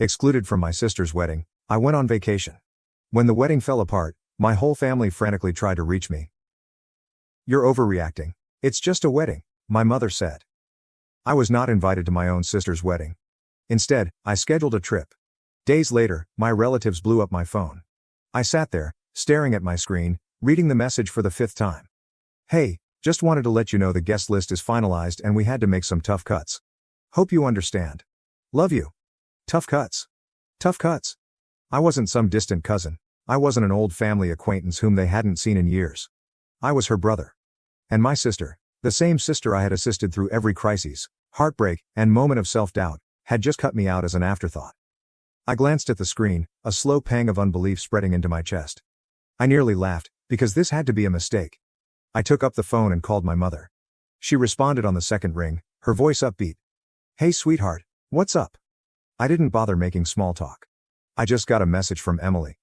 Excluded from my sister's wedding, I went on vacation. When the wedding fell apart, my whole family frantically tried to reach me. "You're overreacting. It's just a wedding," my mother said. I was not invited to my own sister's wedding. Instead, I scheduled a trip. Days later, my relatives blew up my phone. I sat there, staring at my screen, reading the message for the 5th time. "Hey, just wanted to let you know the guest list is finalized and we had to make some tough cuts. Hope you understand. Love you." Tough cuts. Tough cuts. I wasn't some distant cousin. I wasn't an old family acquaintance whom they hadn't seen in years. I was her brother. And my sister, the same sister I had assisted through every crisis, heartbreak, and moment of self-doubt, had just cut me out as an afterthought. I glanced at the screen, a slow pang of unbelief spreading into my chest. I nearly laughed, because this had to be a mistake. I took up the phone and called my mother. She responded on the second ring, her voice upbeat. "Hey sweetheart, what's up?" I didn't bother making small talk. "I just got a message from Emily.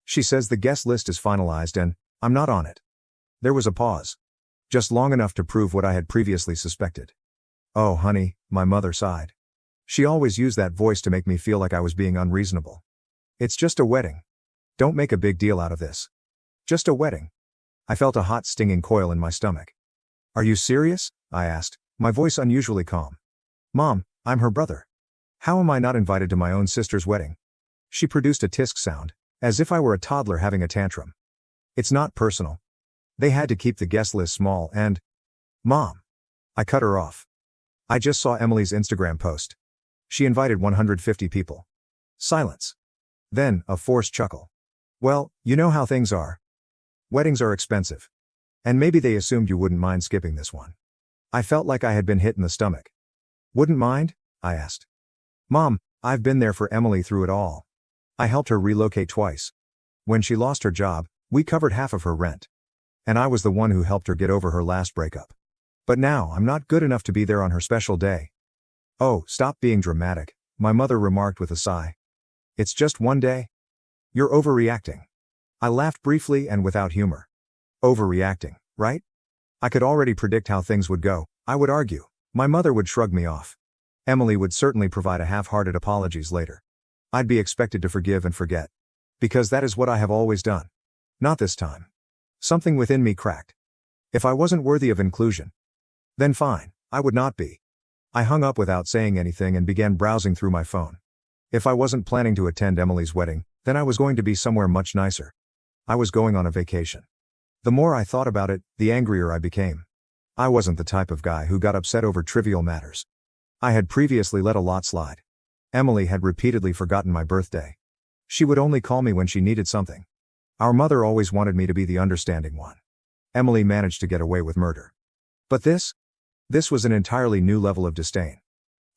She says the guest list is finalized and I'm not on it." There was a pause. Just long enough to prove what I had previously suspected. "Oh honey," my mother sighed. She always used that voice to make me feel like I was being unreasonable. "It's just a wedding. Don't make a big deal out of this. Just a wedding." I felt a hot stinging coil in my stomach. "Are you serious?" I asked, my voice unusually calm. "Mom, I'm her brother. How am I not invited to my own sister's wedding?" She produced a tisk sound, as if I were a toddler having a tantrum. "It's not personal. They had to keep the guest list small and—" "Mom." I cut her off. "I just saw Emily's Instagram post. She invited 150 people." Silence. Then, a forced chuckle. "Well, you know how things are. Weddings are expensive. And maybe they assumed you wouldn't mind skipping this one." I felt like I had been hit in the stomach. "Wouldn't mind?" I asked. "Mom, I've been there for Emily through it all. I helped her relocate twice. When she lost her job, we covered half of her rent. And I was the one who helped her get over her last breakup. But now I'm not good enough to be there on her special day." "Oh, stop being dramatic," my mother remarked with a sigh. "It's just one day. You're overreacting." I laughed briefly and without humor. Overreacting, right? I could already predict how things would go. I would argue. My mother would shrug me off. Emily would certainly provide a half-hearted apologies later. I'd be expected to forgive and forget. Because that is what I have always done. Not this time. Something within me cracked. If I wasn't worthy of inclusion, then fine, I would not be. I hung up without saying anything and began browsing through my phone. If I wasn't planning to attend Emily's wedding, then I was going to be somewhere much nicer. I was going on a vacation. The more I thought about it, the angrier I became. I wasn't the type of guy who got upset over trivial matters. I had previously let a lot slide. Emily had repeatedly forgotten my birthday. She would only call me when she needed something. Our mother always wanted me to be the understanding one. Emily managed to get away with murder. But this was an entirely new level of disdain.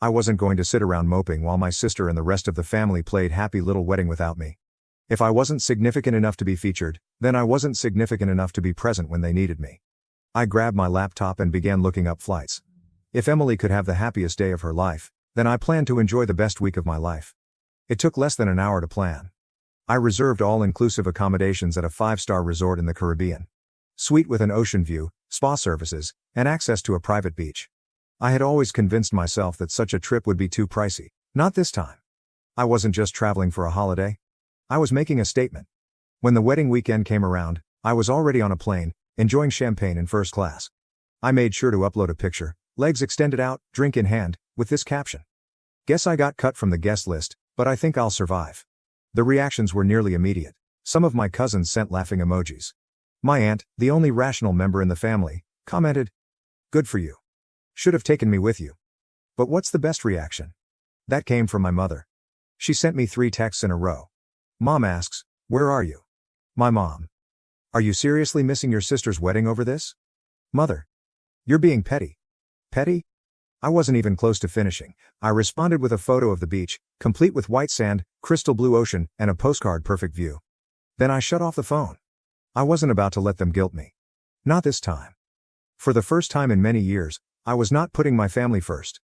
I wasn't going to sit around moping while my sister and the rest of the family played happy little wedding without me. If I wasn't significant enough to be featured, then I wasn't significant enough to be present when they needed me. I grabbed my laptop and began looking up flights. If Emily could have the happiest day of her life, then I planned to enjoy the best week of my life. It took less than an hour to plan. I reserved all-inclusive accommodations at a 5-star resort in the Caribbean. Suite with an ocean view, spa services, and access to a private beach. I had always convinced myself that such a trip would be too pricey. Not this time. I wasn't just traveling for a holiday. I was making a statement. When the wedding weekend came around, I was already on a plane, enjoying champagne in first class. I made sure to upload a picture, legs extended out, drink in hand, with this caption. "Guess I got cut from the guest list, but I think I'll survive." The reactions were nearly immediate. Some of my cousins sent laughing emojis. My aunt, the only rational member in the family, commented, "Good for you. Should have taken me with you." But what's the best reaction? That came from my mother. She sent me 3 texts in a row. Mom asks, "Where are you?" My mom. "Are you seriously missing your sister's wedding over this?" Mother. "You're being petty." Petty? I wasn't even close to finishing. I responded with a photo of the beach, complete with white sand, crystal blue ocean, and a postcard perfect view. Then I shut off the phone. I wasn't about to let them guilt me. Not this time. For the first time in many years, I was not putting my family first.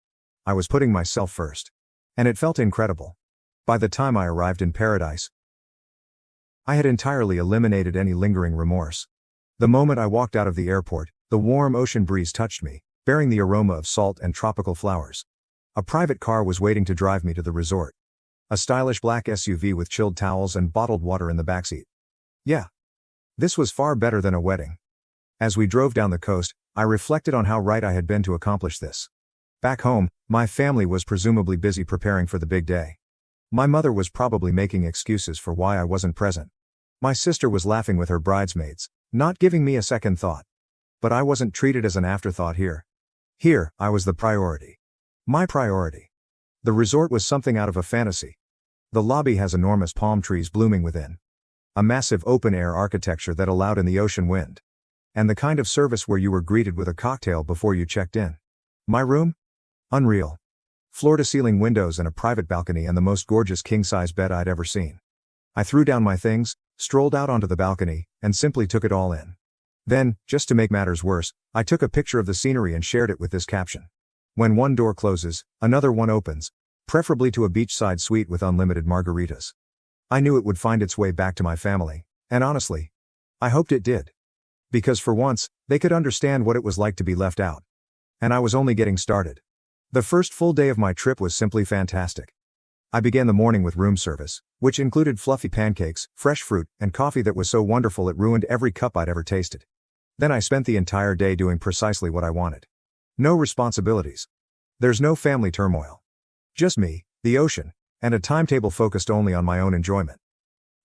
I was putting myself first. And it felt incredible. By the time I arrived in paradise, I had entirely eliminated any lingering remorse. The moment I walked out of the airport, the warm ocean breeze touched me, bearing the aroma of salt and tropical flowers. A private car was waiting to drive me to the resort. A stylish black SUV with chilled towels and bottled water in the backseat. Yeah. This was far better than a wedding. As we drove down the coast, I reflected on how right I had been to accomplish this. Back home, my family was presumably busy preparing for the big day. My mother was probably making excuses for why I wasn't present. My sister was laughing with her bridesmaids, not giving me a second thought. But I wasn't treated as an afterthought here. Here, I was the priority. My priority. The resort was something out of a fantasy. The lobby has enormous palm trees blooming within. A massive open-air architecture that allowed in the ocean wind. And the kind of service where you were greeted with a cocktail before you checked in. My room? Unreal. Floor-to-ceiling windows and a private balcony and the most gorgeous king-size bed I'd ever seen. I threw down my things, strolled out onto the balcony, and simply took it all in. Then, just to make matters worse, I took a picture of the scenery and shared it with this caption. When one door closes, another one opens, preferably to a beachside suite with unlimited margaritas. I knew it would find its way back to my family, and honestly, I hoped it did. Because for once, they could understand what it was like to be left out. And I was only getting started. The first full day of my trip was simply fantastic. I began the morning with room service, which included fluffy pancakes, fresh fruit, and coffee that was so wonderful it ruined every cup I'd ever tasted. Then I spent the entire day doing precisely what I wanted. No responsibilities. There's no family turmoil. Just me, the ocean, and a timetable focused only on my own enjoyment.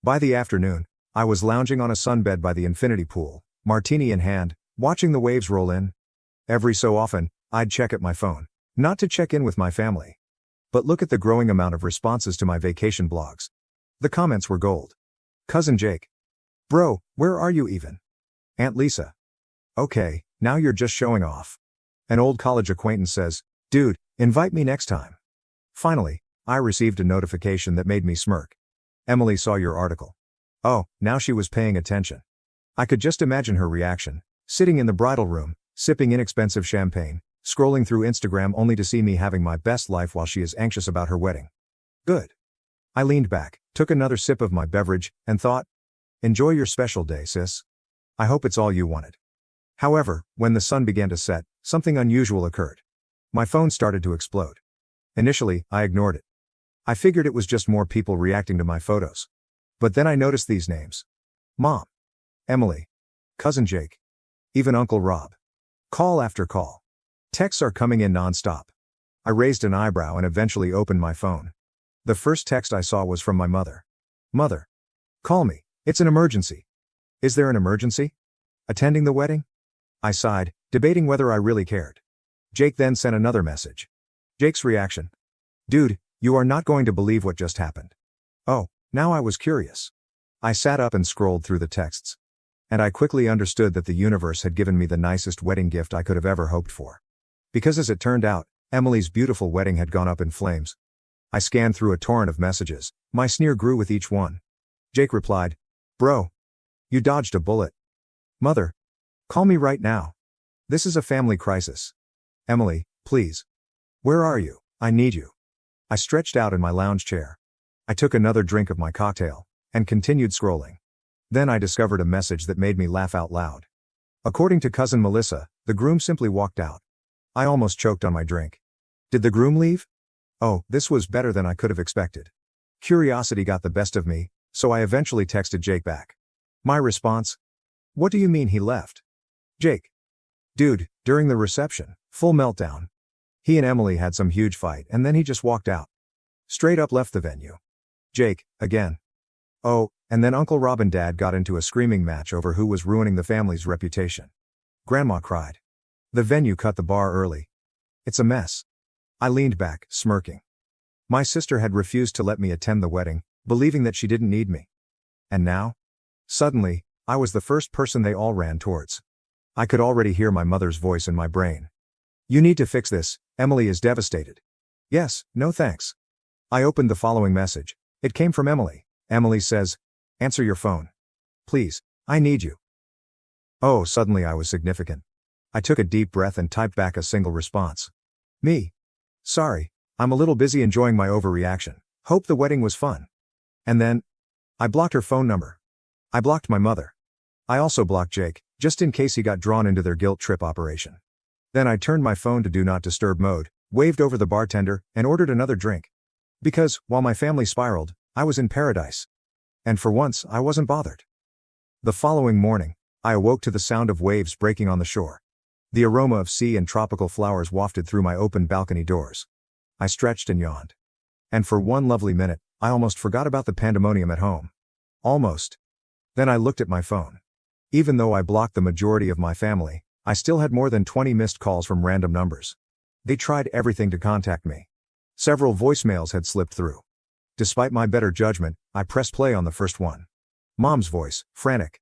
By the afternoon, I was lounging on a sunbed by the infinity pool, martini in hand, watching the waves roll in. Every so often, I'd check at my phone, not to check in with my family, but look at the growing amount of responses to my vacation blogs. The comments were gold. Cousin Jake. Bro, where are you even? Aunt Lisa. Okay, now you're just showing off. An old college acquaintance says, dude, invite me next time. Finally, I received a notification that made me smirk. Emily saw your article. Oh, now she was paying attention. I could just imagine her reaction, sitting in the bridal room, sipping inexpensive champagne, scrolling through Instagram only to see me having my best life while she is anxious about her wedding. Good. I leaned back, took another sip of my beverage, and thought, enjoy your special day, sis. I hope it's all you wanted. However, when the sun began to set, something unusual occurred. My phone started to explode. Initially, I ignored it. I figured it was just more people reacting to my photos. But then I noticed these names. Mom. Emily. Cousin Jake. Even Uncle Rob. Call after call. Texts are coming in non-stop. I raised an eyebrow and eventually opened my phone. The first text I saw was from my mother. Mother. Call me, it's an emergency. Is there an emergency? Attending the wedding? I sighed, debating whether I really cared. Jake then sent another message. Jake's reaction. Dude, you are not going to believe what just happened. Oh, now I was curious. I sat up and scrolled through the texts. And I quickly understood that the universe had given me the nicest wedding gift I could have ever hoped for. Because as it turned out, Emily's beautiful wedding had gone up in flames. I scanned through a torrent of messages, my sneer grew with each one. Jake replied, Bro. You dodged a bullet. Mother. Call me right now. This is a family crisis. Emily, please. Where are you? I need you. I stretched out in my lounge chair. I took another drink of my cocktail, and continued scrolling. Then I discovered a message that made me laugh out loud. According to cousin Melissa, the groom simply walked out. I almost choked on my drink. Did the groom leave? Oh, this was better than I could have expected. Curiosity got the best of me, so I eventually texted Jake back. My response? What do you mean he left? Jake. Dude, during the reception, full meltdown. He and Emily had some huge fight and then he just walked out. Straight up left the venue. Jake, again. Oh, and then Uncle Rob and Dad got into a screaming match over who was ruining the family's reputation. Grandma cried. The venue cut the bar early. It's a mess. I leaned back, smirking. My sister had refused to let me attend the wedding, believing that she didn't need me. And now? Suddenly, I was the first person they all ran towards. I could already hear my mother's voice in my brain. You need to fix this, Emily is devastated. Yes, no thanks. I opened the following message. It came from Emily. Emily says, answer your phone. Please, I need you. Oh, suddenly I was significant. I took a deep breath and typed back a single response. Me. Sorry, I'm a little busy enjoying my overreaction. Hope the wedding was fun. And then, I blocked her phone number. I blocked my mother. I also blocked Jake, just in case he got drawn into their guilt trip operation. Then I turned my phone to do not disturb mode, waved over the bartender, and ordered another drink. Because, while my family spiraled, I was in paradise. And for once, I wasn't bothered. The following morning, I awoke to the sound of waves breaking on the shore. The aroma of sea and tropical flowers wafted through my open balcony doors. I stretched and yawned. And for one lovely minute, I almost forgot about the pandemonium at home. Almost. Then I looked at my phone. Even though I blocked the majority of my family, I still had more than 20 missed calls from random numbers. They tried everything to contact me. Several voicemails had slipped through. Despite my better judgment, I pressed play on the first one. Mom's voice, frantic.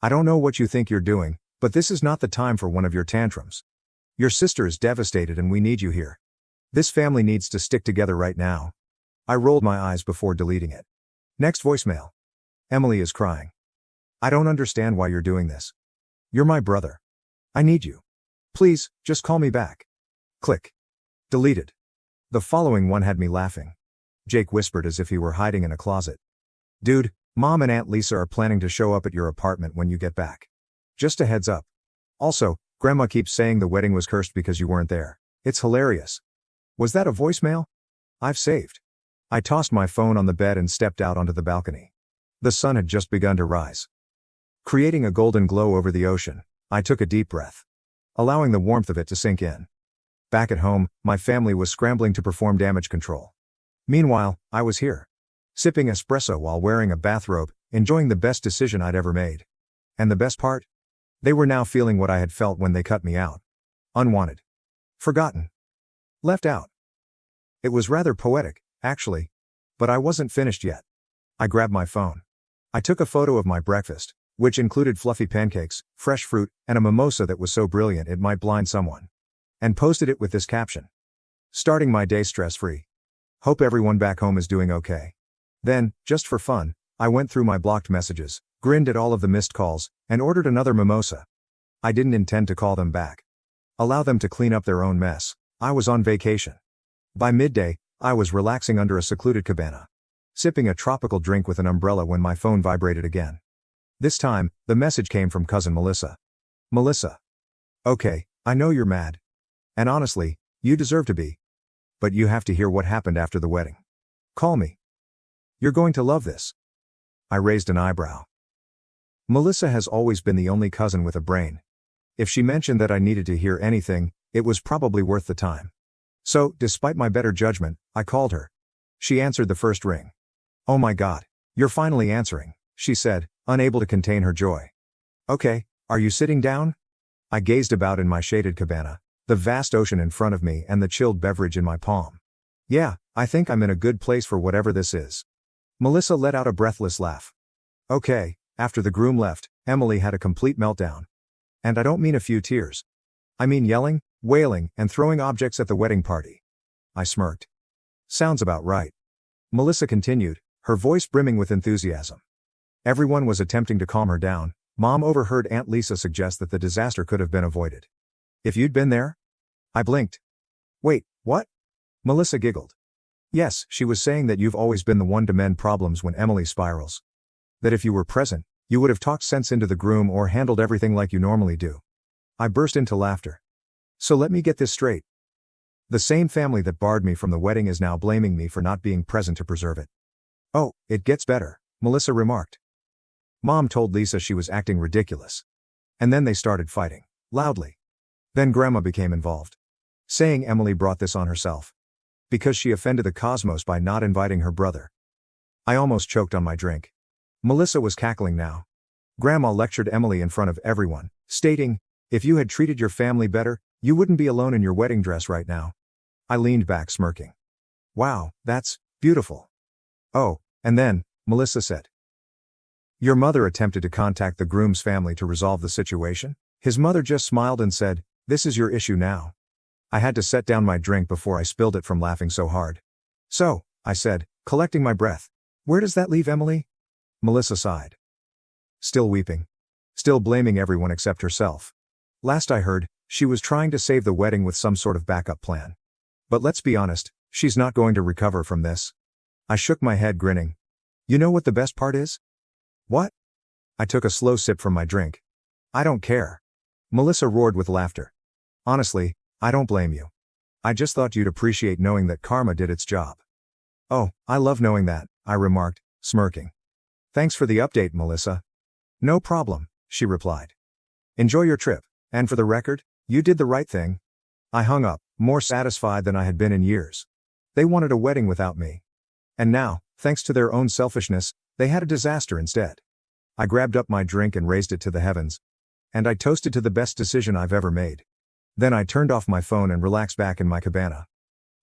"I don't know what you think you're doing, but this is not the time for one of your tantrums. Your sister is devastated and we need you here. This family needs to stick together right now." I rolled my eyes before deleting it. Next voicemail. "Emily is crying. I don't understand why you're doing this. You're my brother. I need you. Please, just call me back." Click. Deleted. The following one had me laughing. Jake whispered as if he were hiding in a closet. "Dude, Mom and Aunt Lisa are planning to show up at your apartment when you get back. Just a heads up. Also, Grandma keeps saying the wedding was cursed because you weren't there. It's hilarious." Was that a voicemail? I've saved. I tossed my phone on the bed and stepped out onto the balcony. The sun had just begun to rise. Creating a golden glow over the ocean, I took a deep breath, allowing the warmth of it to sink in. Back at home, my family was scrambling to perform damage control. Meanwhile, I was here, sipping espresso while wearing a bathrobe, enjoying the best decision I'd ever made. And the best part? They were now feeling what I had felt when they cut me out. Unwanted. Forgotten. Left out. It was rather poetic, actually. But I wasn't finished yet. I grabbed my phone. I took a photo of my breakfast, which included fluffy pancakes, fresh fruit, and a mimosa that was so brilliant it might blind someone. And posted it with this caption. "Starting my day stress-free. Hope everyone back home is doing okay." Then, just for fun, I went through my blocked messages, grinned at all of the missed calls, and ordered another mimosa. I didn't intend to call them back. Allow them to clean up their own mess. I was on vacation. By midday, I was relaxing under a secluded cabana, sipping a tropical drink with an umbrella when my phone vibrated again. This time, the message came from cousin Melissa. "Melissa. Okay, I know you're mad. And honestly, you deserve to be. But you have to hear what happened after the wedding. Call me. You're going to love this." I raised an eyebrow. Melissa has always been the only cousin with a brain. If she mentioned that I needed to hear anything, it was probably worth the time. So, despite my better judgment, I called her. She answered the first ring. "Oh my God, you're finally answering," she said, unable to contain her joy. "Okay, are you sitting down?" I gazed about in my shaded cabana, the vast ocean in front of me and the chilled beverage in my palm. "Yeah, I think I'm in a good place for whatever this is." Melissa let out a breathless laugh. "Okay." After the groom left, Emily had a complete meltdown. And I don't mean a few tears. I mean yelling, wailing, and throwing objects at the wedding party. I smirked. "Sounds about right." Melissa continued, her voice brimming with enthusiasm. Everyone was attempting to calm her down. Mom overheard Aunt Lisa suggest that the disaster could have been avoided. "If you'd been there?" I blinked. "Wait, what?" Melissa giggled. "Yes, she was saying that you've always been the one to mend problems when Emily spirals. That if you were present, you would have talked sense into the groom or handled everything like you normally do." I burst into laughter. "So let me get this straight. The same family that barred me from the wedding is now blaming me for not being present to preserve it." "Oh, it gets better," Melissa remarked. "Mom told Lisa she was acting ridiculous. And then they started fighting. Loudly. Then Grandma became involved. Saying Emily brought this on herself. Because she offended the cosmos by not inviting her brother." I almost choked on my drink. Melissa was cackling now. Grandma lectured Emily in front of everyone, stating, "If you had treated your family better, you wouldn't be alone in your wedding dress right now." I leaned back smirking. "Wow, that's beautiful." "Oh, and then," Melissa said, "your mother attempted to contact the groom's family to resolve the situation?" His mother just smiled and said, "This is your issue now." I had to set down my drink before I spilled it from laughing so hard. "So," I said, collecting my breath, "where does that leave Emily?" Melissa sighed. Still weeping. Still blaming everyone except herself. Last I heard, she was trying to save the wedding with some sort of backup plan. But let's be honest, she's not going to recover from this. I shook my head grinning. "You know what the best part is?" "What?" I took a slow sip from my drink. "I don't care." Melissa roared with laughter. "Honestly, I don't blame you. I just thought you'd appreciate knowing that karma did its job." Oh, I love knowing that, I remarked, smirking. Thanks for the update, Melissa. No problem, she replied. Enjoy your trip, and for the record, you did the right thing. I hung up, more satisfied than I had been in years. They wanted a wedding without me. And now, thanks to their own selfishness, they had a disaster instead. I grabbed up my drink and raised it to the heavens. And I toasted to the best decision I've ever made. Then I turned off my phone and relaxed back in my cabana.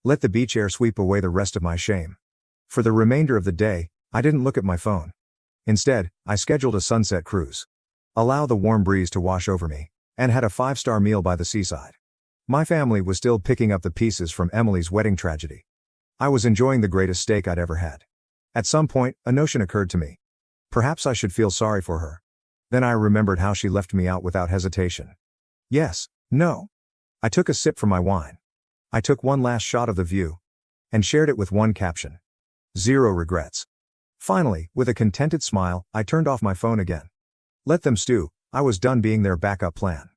Let the beach air sweep away the rest of my shame. For the remainder of the day, I didn't look at my phone. Instead, I scheduled a sunset cruise. Allow the warm breeze to wash over me, and had a 5-star meal by the seaside. My family was still picking up the pieces from Emily's wedding tragedy. I was enjoying the greatest steak I'd ever had. At some point, a notion occurred to me. Perhaps I should feel sorry for her. Then I remembered how she left me out without hesitation. Yes, no. I took a sip from my wine. I took one last shot of the view. And shared it with one caption. 0 regrets. Finally, with a contented smile, I turned off my phone again. Let them stew, I was done being their backup plan.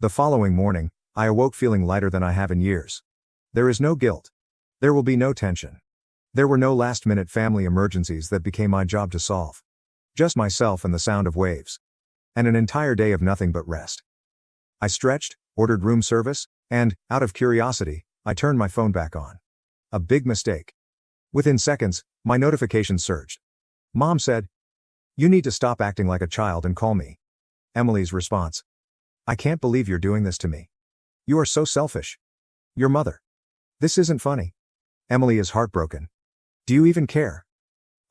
The following morning, I awoke feeling lighter than I have in years. There is no guilt. There will be no tension. There were no last-minute family emergencies that became my job to solve. Just myself and the sound of waves. And an entire day of nothing but rest. I stretched, ordered room service, and, out of curiosity, I turned my phone back on. A big mistake. Within seconds, my notifications surged. Mom said, "You need to stop acting like a child and call me." Emily's response. "I can't believe you're doing this to me. You are so selfish. Your mother. This isn't funny." Emily is heartbroken. "Do you even care?"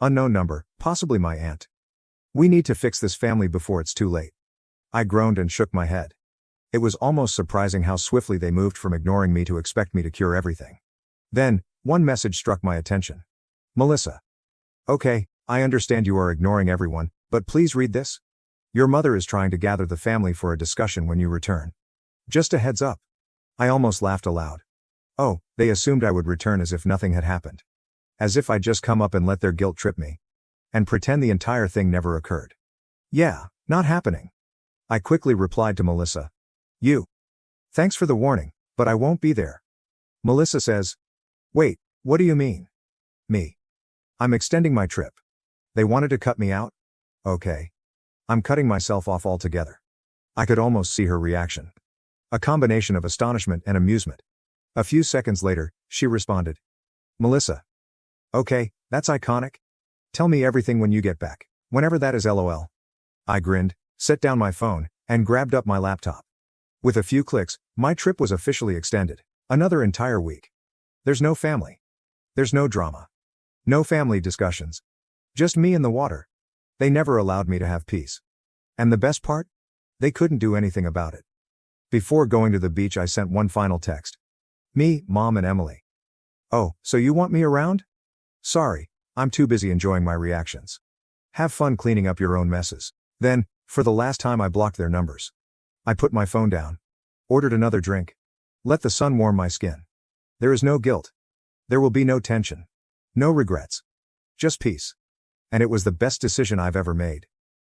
Unknown number, possibly my aunt. "We need to fix this family before it's too late." I groaned and shook my head. It was almost surprising how swiftly they moved from ignoring me to expect me to cure everything. Then, one message struck my attention. Melissa. Okay, I understand you are ignoring everyone, but please read this. Your mother is trying to gather the family for a discussion when you return. Just a heads up. I almost laughed aloud. Oh, they assumed I would return as if nothing had happened. As if I'd just come up and let their guilt trip me. And pretend the entire thing never occurred. Yeah, not happening. I quickly replied to Melissa. Thanks for the warning, but I won't be there. Melissa says. Wait, what do you mean? Me. I'm extending my trip. They wanted to cut me out? Okay. I'm cutting myself off altogether. I could almost see her reaction. A combination of astonishment and amusement. A few seconds later, she responded. Melissa. Okay, that's iconic. Tell me everything when you get back, whenever that is LOL. I grinned, set down my phone, and grabbed up my laptop. With a few clicks, my trip was officially extended. Another entire week. There's no family. There's no drama. No family discussions. Just me and the water. They never allowed me to have peace. And the best part? They couldn't do anything about it. Before going to the beach, I sent one final text. Me, Mom, and Emily. Oh, so you want me around? Sorry, I'm too busy enjoying my reactions. Have fun cleaning up your own messes. Then, for the last time, I blocked their numbers. I put my phone down. Ordered another drink. Let the sun warm my skin. There is no guilt. There will be no tension. No regrets. Just peace. And it was the best decision I've ever made.